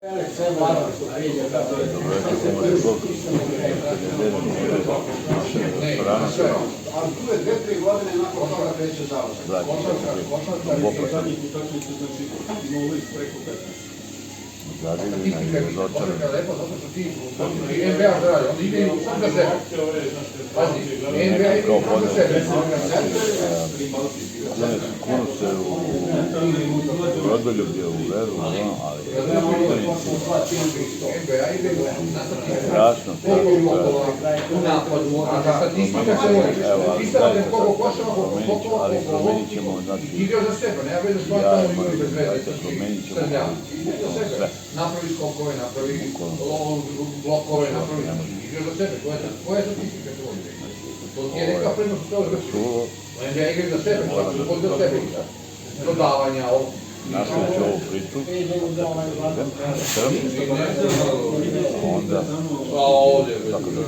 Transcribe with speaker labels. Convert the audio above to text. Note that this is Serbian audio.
Speaker 1: Dobro večer, pomoći Bog. Nedeljom uvijek naše restorana.
Speaker 2: Ali tu je 2-3 godine nakon toga kreće završak.
Speaker 1: Košarka, Zadivina i Razočarana.
Speaker 2: Lepo, zato što ti NBA zdravi, oni ide sam za sebe. Pazi, NBA ide sam za sebe.
Speaker 1: Kuno se u rodoljublje u veru, ali
Speaker 2: NBA ide
Speaker 1: strašno,
Speaker 2: u napadu, a statistika se vodi. Statistika koliko košava,
Speaker 1: ali promenit ćemo, znači,
Speaker 2: igrao za sebe, nema veze s tamo imaju bez veze.
Speaker 1: promenit ćemo sve.
Speaker 2: Napravi skokove, napravi blokove, napravi igrao za sebe. Koja je statistika se vodi? To ti je neka prednost što je vrši. NBA igra za sebe, svaki za sebe igra. Dodavanja,
Speaker 1: Nastavit ću ovu priču, onda,
Speaker 2: ovdje,
Speaker 1: tako da